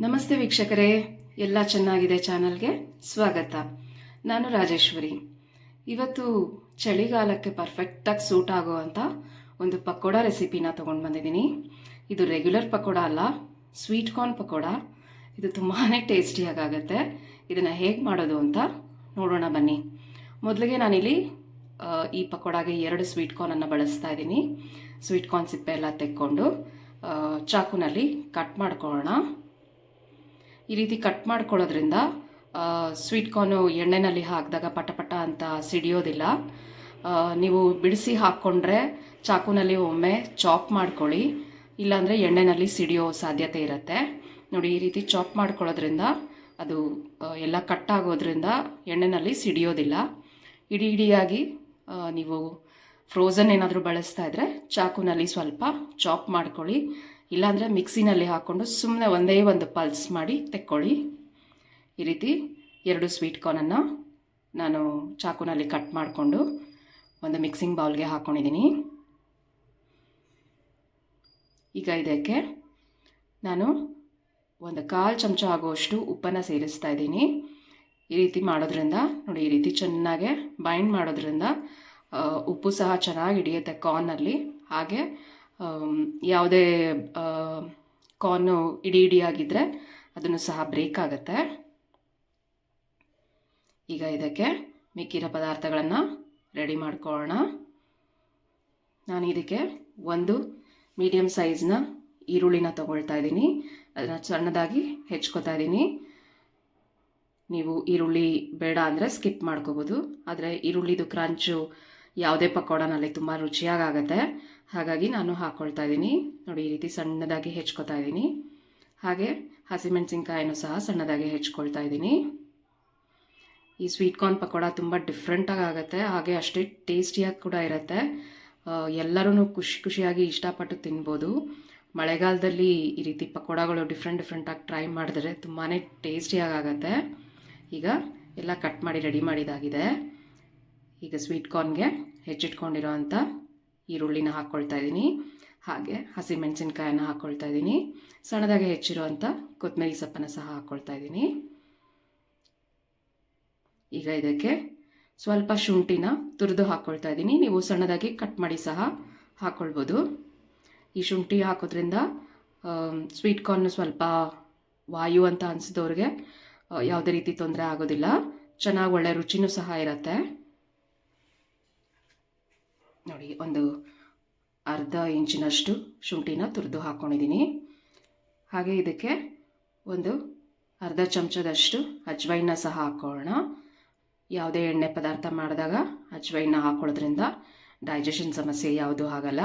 ನಮಸ್ತೆ ವೀಕ್ಷಕರೇ, ಎಲ್ಲ ಚೆನ್ನಾಗಿದೆ ಚಾನಲ್ಗೆ ಸ್ವಾಗತ. ನಾನು ರಾಜೇಶ್ವರಿ. ಇವತ್ತು ಚಳಿಗಾಲಕ್ಕೆ ಪರ್ಫೆಕ್ಟಾಗಿ ಸೂಟ್ ಆಗುವಂಥ ಒಂದು ಪಕೋಡ ರೆಸಿಪಿನ ತೊಗೊಂಡು ಬಂದಿದ್ದೀನಿ. ಇದು ರೆಗ್ಯುಲರ್ ಪಕೋಡ ಅಲ್ಲ, ಸ್ವೀಟ್ ಕಾರ್ನ್ ಪಕೋಡ. ಇದು ತುಂಬಾ ಟೇಸ್ಟಿಯಾಗುತ್ತೆ. ಇದನ್ನು ಹೇಗೆ ಮಾಡೋದು ಅಂತ ನೋಡೋಣ ಬನ್ನಿ. ಮೊದಲಿಗೆ ನಾನಿಲ್ಲಿ ಈ ಪಕೋಡಾಗೆ 2 ಸ್ವೀಟ್ ಕಾರ್ನನ್ನು ಬಳಸ್ತಾ ಇದ್ದೀನಿ. ಸ್ವೀಟ್ ಕಾರ್ನ್ ಸಿಪ್ಪೆ ಎಲ್ಲ ತೆಕ್ಕೊಂಡು ಚಾಕುನಲ್ಲಿ ಕಟ್ ಮಾಡ್ಕೊಳ್ಳೋಣ. ಈ ರೀತಿ ಕಟ್ ಮಾಡ್ಕೊಳ್ಳೋದ್ರಿಂದ ಸ್ವೀಟ್ ಕಾರ್ನು ಎಣ್ಣೆಯಲ್ಲಿ ಹಾಕಿದಾಗ ಪಟ ಅಂತ ಸಿಡಿಯೋದಿಲ್ಲ. ನೀವು ಬಿಡಿಸಿ ಹಾಕ್ಕೊಂಡ್ರೆ ಚಾಕುನಲ್ಲಿ ಒಮ್ಮೆ ಚಾಪ್ ಮಾಡ್ಕೊಳ್ಳಿ, ಇಲ್ಲಾಂದರೆ ಎಣ್ಣೆಯಲ್ಲಿ ಸಿಡಿಯೋ ಸಾಧ್ಯತೆ ಇರುತ್ತೆ. ನೋಡಿ, ಈ ರೀತಿ ಚಾಪ್ ಮಾಡ್ಕೊಳ್ಳೋದ್ರಿಂದ ಅದು ಎಲ್ಲ ಕಟ್ ಆಗೋದ್ರಿಂದ ಎಣ್ಣೆಯಲ್ಲಿ ಸಿಡಿಯೋದಿಲ್ಲ. ಇಡಿಯಾಗಿ ನೀವು ಫ್ರೋಝನ್ ಏನಾದರೂ ಬಳಸ್ತಾ ಇದ್ದರೆ ಚಾಕುನಲ್ಲಿ ಸ್ವಲ್ಪ ಚಾಪ್ ಮಾಡ್ಕೊಳ್ಳಿ, ಇಲ್ಲಾಂದರೆ ಮಿಕ್ಸಿನಲ್ಲಿ ಹಾಕ್ಕೊಂಡು ಸುಮ್ಮನೆ ಒಂದೇ ಒಂದು ಪಲ್ಸ್ ಮಾಡಿ ತೆಕ್ಕೊಳ್ಳಿ. ಈ ರೀತಿ 2 ಸ್ವೀಟ್ ಕಾರ್ನನ್ನು ನಾನು ಚಾಕುನಲ್ಲಿ ಕಟ್ ಮಾಡಿಕೊಂಡು ಒಂದು ಮಿಕ್ಸಿಂಗ್ ಬೌಲ್ಗೆ ಹಾಕ್ಕೊಂಡಿದ್ದೀನಿ. ಈಗ ಇದಕ್ಕೆ ನಾನು ಒಂದು 1/4 ಚಮಚ ಆಗುವಷ್ಟು ಉಪ್ಪನ್ನು ಸೇರಿಸ್ತಾ ಇದ್ದೀನಿ. ಈ ರೀತಿ ಮಾಡೋದ್ರಿಂದ ನೋಡಿ, ಈ ರೀತಿ ಚೆನ್ನಾಗೆ ಬೈಂಡ್ ಮಾಡೋದ್ರಿಂದ ಉಪ್ಪು ಸಹ ಚೆನ್ನಾಗಿ ಹಿಡಿಯುತ್ತೆ ಕಾರ್ನಲ್ಲಿ. ಹಾಗೆ ಯಾವುದೇ ಕಾರ್ನು ಇಡಿಯಾಗಿದ್ದರೆ ಅದನ್ನು ಸಹ ಬ್ರೇಕ್ ಆಗುತ್ತೆ. ಈಗ ಇದಕ್ಕೆ ಮಿಕ್ಕಿರೋ ಪದಾರ್ಥಗಳನ್ನು ರೆಡಿ ಮಾಡ್ಕೊಳ್ಳೋಣ. ನಾನು ಇದಕ್ಕೆ ಒಂದು ಮೀಡಿಯಮ್ ಸೈಜ್ನ ಈರುಳ್ಳಿನ ತೊಗೊಳ್ತಾ ಇದ್ದೀನಿ. ಅದನ್ನು ಸಣ್ಣದಾಗಿ ಹೆಚ್ಕೋತಾ ಇದ್ದೀನಿ. ನೀವು ಈರುಳ್ಳಿ ಬೇಡ ಅಂದರೆ ಸ್ಕಿಪ್ ಮಾಡ್ಕೋಬೋದು, ಆದರೆ ಈರುಳ್ಳಿದು ಕ್ರಂಚು ಯಾವುದೇ ಪಕೋಡನಲ್ಲಿ ತುಂಬ ರುಚಿಯಾಗುತ್ತೆ. ಹಾಗಾಗಿ ನಾನು ಹಾಕ್ಕೊಳ್ತಾ ಇದ್ದೀನಿ. ನೋಡಿ, ಈ ರೀತಿ ಸಣ್ಣದಾಗಿ ಹೆಚ್ಕೊತಾ ಇದ್ದೀನಿ. ಹಾಗೆ ಹಸಿಮೆಣಸಿನ್ಕಾಯಿನೂ ಸಹ ಸಣ್ಣದಾಗಿ ಹೆಚ್ಕೊಳ್ತಾ ಇದ್ದೀನಿ. ಈ ಸ್ವೀಟ್ ಕಾರ್ನ್ ಪಕೋಡ ತುಂಬ ಡಿಫ್ರೆಂಟಾಗಿ ಆಗುತ್ತೆ, ಹಾಗೆ ಅಷ್ಟೇ ಟೇಸ್ಟಿಯಾಗಿ ಕೂಡ ಇರುತ್ತೆ. ಎಲ್ಲರೂ ಖುಷಿಯಾಗಿ ಇಷ್ಟಪಟ್ಟು ತಿನ್ಬೋದು. ಮಳೆಗಾಲದಲ್ಲಿ ಈ ರೀತಿ ಪಕೋಡಗಳು ಡಿಫ್ರೆಂಟಾಗಿ ಟ್ರೈ ಮಾಡಿದ್ರೆ ತುಂಬಾ ಟೇಸ್ಟಿಯಾಗುತ್ತೆ. ಈಗ ಎಲ್ಲ ಕಟ್ ಮಾಡಿ ರೆಡಿ ಮಾಡಿದಾಗಿದೆ. ಈಗ ಸ್ವೀಟ್ ಕಾರ್ನ್ಗೆ ಹೆಚ್ಚಿಟ್ಕೊಂಡಿರೋ ಅಂಥ ಈರುಳ್ಳಿನ ಹಾಕ್ಕೊಳ್ತಾ ಇದ್ದೀನಿ. ಹಾಗೆ ಹಸಿಮೆಣಸಿನ್ಕಾಯನ್ನು ಹಾಕ್ಕೊಳ್ತಾ ಇದ್ದೀನಿ. ಸಣ್ಣದಾಗಿ ಹೆಚ್ಚಿರುವಂಥ ಕೊತ್ತಂಬರಿ ಸೊಪ್ಪನ್ನು ಸಹ ಹಾಕ್ಕೊಳ್ತಾ ಇದ್ದೀನಿ. ಈಗ ಇದಕ್ಕೆ ಸ್ವಲ್ಪ ಶುಂಠಿನ ತುರಿದು ಹಾಕ್ಕೊಳ್ತಾ ಇದ್ದೀನಿ. ನೀವು ಸಣ್ಣದಾಗಿ ಕಟ್ ಮಾಡಿ ಸಹ ಹಾಕ್ಕೊಳ್ಬೋದು. ಈ ಶುಂಠಿ ಹಾಕೋದ್ರಿಂದ ಸ್ವೀಟ್ ಕಾರ್ನ್ ಸ್ವಲ್ಪ ವಾಯು ಅಂತ ಅನಿಸಿದವ್ರಿಗೆ ಯಾವುದೇ ರೀತಿ ತೊಂದರೆ ಆಗೋದಿಲ್ಲ. ಚೆನ್ನಾಗಿ ಒಳ್ಳೆ ರುಚಿನೂ ಸಹ ಇರುತ್ತೆ. ನೋಡಿ, ಒಂದು ಅರ್ಧ ಇಂಚಿನಷ್ಟು ಶುಂಠಿನ ತುರಿದು ಹಾಕ್ಕೊಂಡಿದ್ದೀನಿ. ಹಾಗೆ ಇದಕ್ಕೆ ಒಂದು ಅರ್ಧ ಚಮಚದಷ್ಟು ಅಜ್ವೈನ ಸಹ ಹಾಕ್ಕೊಳ್ಳೋಣ. ಯಾವುದೇ ಎಣ್ಣೆ ಪದಾರ್ಥ ಮಾಡಿದಾಗ ಅಜ್ವೈನ ಹಾಕ್ಕೊಳ್ಳೋದ್ರಿಂದ ಡೈಜೆಷನ್ ಸಮಸ್ಯೆ ಯಾವುದೂ ಆಗಲ್ಲ.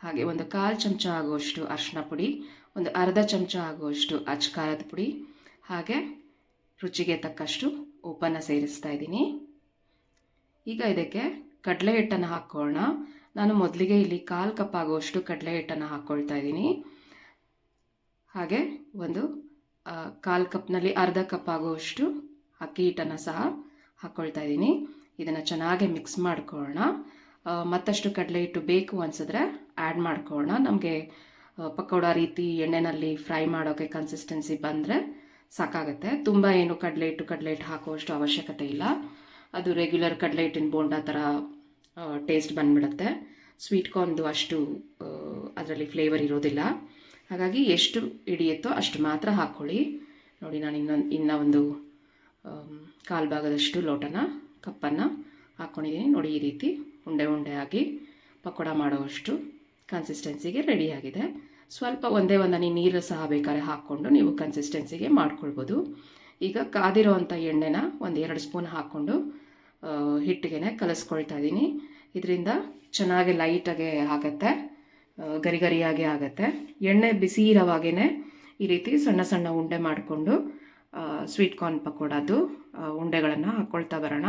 ಹಾಗೆ ಒಂದು 1/4 ಚಮಚ ಆಗುವಷ್ಟು ಅರಿಶಿನ ಪುಡಿ, ಒಂದು ಅರ್ಧ ಚಮಚ ಆಗುವಷ್ಟು ಅಚ್ಕಾರದ ಪುಡಿ, ಹಾಗೆ ರುಚಿಗೆ ತಕ್ಕಷ್ಟು ಉಪ್ಪನ್ನು ಸೇರಿಸ್ತಾ ಇದ್ದೀನಿ. ಈಗ ಇದಕ್ಕೆ ಕಡಲೆ ಹಿಟ್ಟನ್ನು ಹಾಕ್ಕೊಳ್ಳೋಣ. ನಾನು ಮೊದಲಿಗೆ ಇಲ್ಲಿ 1/4 ಕಪ್ ಆಗುವಷ್ಟು ಕಡಲೆ ಹಿಟ್ಟನ್ನು ಹಾಕ್ಕೊಳ್ತಾ ಇದ್ದೀನಿ. ಹಾಗೆ ಒಂದು 1/4 ಕಪ್ನಲ್ಲಿ ಅರ್ಧ ಕಪ್ ಆಗುವಷ್ಟು ಅಕ್ಕಿ ಹಿಟ್ಟನ್ನು ಸಹ ಹಾಕ್ಕೊಳ್ತಾ ಇದ್ದೀನಿ. ಇದನ್ನು ಚೆನ್ನಾಗಿ ಮಿಕ್ಸ್ ಮಾಡ್ಕೊಳ್ಳೋಣ. ಮತ್ತಷ್ಟು ಕಡಲೆ ಹಿಟ್ಟು ಬೇಕು ಅನಿಸಿದ್ರೆ ಆ್ಯಡ್ ಮಾಡ್ಕೊಳ್ಳೋಣ. ನಮಗೆ ಪಕೋಡ ರೀತಿ ಎಣ್ಣೆಯಲ್ಲಿ ಫ್ರೈ ಮಾಡೋಕ್ಕೆ ಕನ್ಸಿಸ್ಟೆನ್ಸಿ ಬಂದರೆ ಸಾಕಾಗುತ್ತೆ. ತುಂಬ ಏನು ಕಡಲೆ ಹಿಟ್ಟು ಹಾಕುವಷ್ಟು ಅವಶ್ಯಕತೆ ಇಲ್ಲ. ಅದು ರೆಗ್ಯುಲರ್ ಕಡಲೆ ಹಿಟ್ಟಿನ ಬೋಂಡ ಥರ ಟೇಸ್ಟ್ ಬಂದುಬಿಡುತ್ತೆ. ಸ್ವೀಟ್ ಕಾರ್ನ್ದು ಅಷ್ಟು ಅದರಲ್ಲಿ ಫ್ಲೇವರ್ ಇರೋದಿಲ್ಲ. ಹಾಗಾಗಿ ಎಷ್ಟು ಹಿಡಿಯುತ್ತೋ ಅಷ್ಟು ಮಾತ್ರ ಹಾಕ್ಕೊಳ್ಳಿ. ನೋಡಿ, ನಾನು ಇನ್ನೂ ಒಂದು 1/4 ಭಾಗದಷ್ಟು ಲೋಟನ ಕಪ್ಪನ್ನು ಹಾಕ್ಕೊಂಡಿದ್ದೀನಿ. ನೋಡಿ, ಈ ರೀತಿ ಉಂಡೆ ಆಗಿ ಪಕೋಡ ಮಾಡುವಷ್ಟು ಕನ್ಸಿಸ್ಟೆನ್ಸಿಗೆ ರೆಡಿಯಾಗಿದೆ. ಸ್ವಲ್ಪ ಒಂದೇ ಒಂದನಿ ನೀರು ಸಹ ಬೇಕಾದ್ರೆ ಹಾಕ್ಕೊಂಡು ನೀವು ಕನ್ಸಿಸ್ಟೆನ್ಸಿಗೆ ಮಾಡ್ಕೊಳ್ಬೋದು. ಈಗ ಕಾದಿರೋ ಅಂಥ ಎಣ್ಣೆನ ಒಂದು 2 ಸ್ಪೂನ್ ಹಾಕ್ಕೊಂಡು ಹಿಟ್ಟಿಗೆ ಕಲಿಸ್ಕೊಳ್ತಾ ಇದ್ದೀನಿ. ಇದರಿಂದ ಚೆನ್ನಾಗಿ ಲೈಟಾಗೆ ಆಗುತ್ತೆ, ಗರಿಯಾಗಿ ಆಗುತ್ತೆ. ಎಣ್ಣೆ ಬಿಸಿ ಇರೋವಾಗೇ ಈ ರೀತಿ ಸಣ್ಣ ಸಣ್ಣ ಉಂಡೆ ಮಾಡಿಕೊಂಡು ಸ್ವೀಟ್ ಕಾರ್ನ್ ಪಕೋಡದು ಉಂಡೆಗಳನ್ನು ಹಾಕ್ಕೊಳ್ತಾ ಬರೋಣ.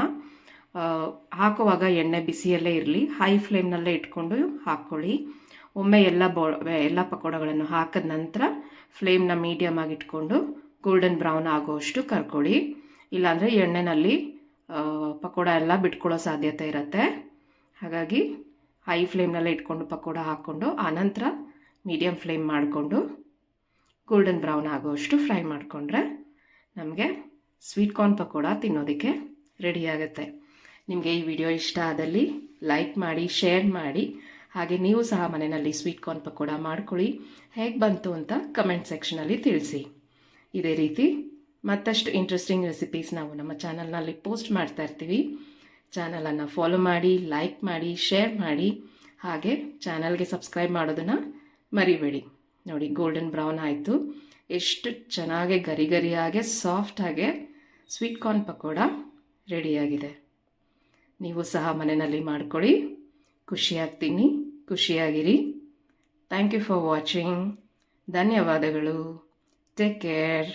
ಹಾಕುವಾಗ ಎಣ್ಣೆ ಬಿಸಿಯಲ್ಲೇ ಇರಲಿ, ಹೈ ಫ್ಲೇಮ್ನಲ್ಲೇ ಇಟ್ಕೊಂಡು ಹಾಕ್ಕೊಳ್ಳಿ. ಒಮ್ಮೆ ಎಲ್ಲ ಪಕೋಡಗಳನ್ನು ಹಾಕಿದ ನಂತರ ಫ್ಲೇಮ್ನ ಮೀಡಿಯಮ್ ಆಗಿ ಇಟ್ಕೊಂಡು ಗೋಲ್ಡನ್ ಬ್ರೌನ್ ಆಗೋಷ್ಟು ಕರ್ಕೊಳ್ಳಿ. ಇಲ್ಲಾಂದರೆ ಎಣ್ಣೆಯಲ್ಲಿ ಪಕೋಡ ಎಲ್ಲ ಬಿಟ್ಕೊಳ್ಳೋ ಸಾಧ್ಯತೆ ಇರುತ್ತೆ. ಹಾಗಾಗಿ ಹೈ ಫ್ಲೇಮ್ನಲ್ಲೇ ಇಟ್ಕೊಂಡು ಪಕೋಡ ಹಾಕ್ಕೊಂಡು ಆನಂತರ ಮೀಡಿಯಮ್ ಫ್ಲೇಮ್ ಮಾಡಿಕೊಂಡು ಗೋಲ್ಡನ್ ಬ್ರೌನ್ ಆಗೋಷ್ಟು ಫ್ರೈ ಮಾಡಿಕೊಂಡ್ರೆ ನಮಗೆ ಸ್ವೀಟ್ ಕಾರ್ನ್ ಪಕೋಡ ತಿನ್ನೋದಕ್ಕೆ ರೆಡಿ ಆಗುತ್ತೆ. ನಿಮಗೆ ಈ ವಿಡಿಯೋ ಇಷ್ಟ ಆದಲ್ಲಿ ಲೈಕ್ ಮಾಡಿ, ಶೇರ್ ಮಾಡಿ, ಹಾಗೆ ನೀವು ಸಹ ಮನೆಯಲ್ಲಿ ಸ್ವೀಟ್ ಕಾರ್ನ್ ಪಕೋಡ ಮಾಡ್ಕೊಳ್ಳಿ. ಹೇಗೆ ಬಂತು ಅಂತ ಕಮೆಂಟ್ ಸೆಕ್ಷನಲ್ಲಿ ತಿಳಿಸಿ. ಇದೇ ರೀತಿ ಮತ್ತಷ್ಟು ಇಂಟ್ರೆಸ್ಟಿಂಗ್ ರೆಸಿಪೀಸ್ ನಾವು ನಮ್ಮ ಚಾನಲ್ನಲ್ಲಿ ಪೋಸ್ಟ್ ಮಾಡ್ತಾ ಇರ್ತೀವಿ. ಚಾನಲನ್ನು ಫಾಲೋ ಮಾಡಿ, ಲೈಕ್ ಮಾಡಿ, ಶೇರ್ ಮಾಡಿ, ಹಾಗೆ ಚಾನಲ್ಗೆ ಸಬ್ಸ್ಕ್ರೈಬ್ ಮಾಡೋದನ್ನು ಮರಿಬೇಡಿ. ನೋಡಿ, ಗೋಲ್ಡನ್ ಬ್ರೌನ್ ಆಯಿತು. ಎಷ್ಟು ಚೆನ್ನಾಗಿ ಗರಿ ಗರಿಯಾಗೆ ಸಾಫ್ಟಾಗೆ ಸ್ವೀಟ್ ಕಾರ್ನ್ ಪಕೋಡ ರೆಡಿಯಾಗಿದೆ. ನೀವು ಸಹ ಮನೆಯಲ್ಲಿ ಮಾಡ್ಕೊಳ್ಳಿ. ಖುಷಿಯಾಗಿರಿ. Thank you for watching. ಧನ್ಯವಾದಗಳು. Take care.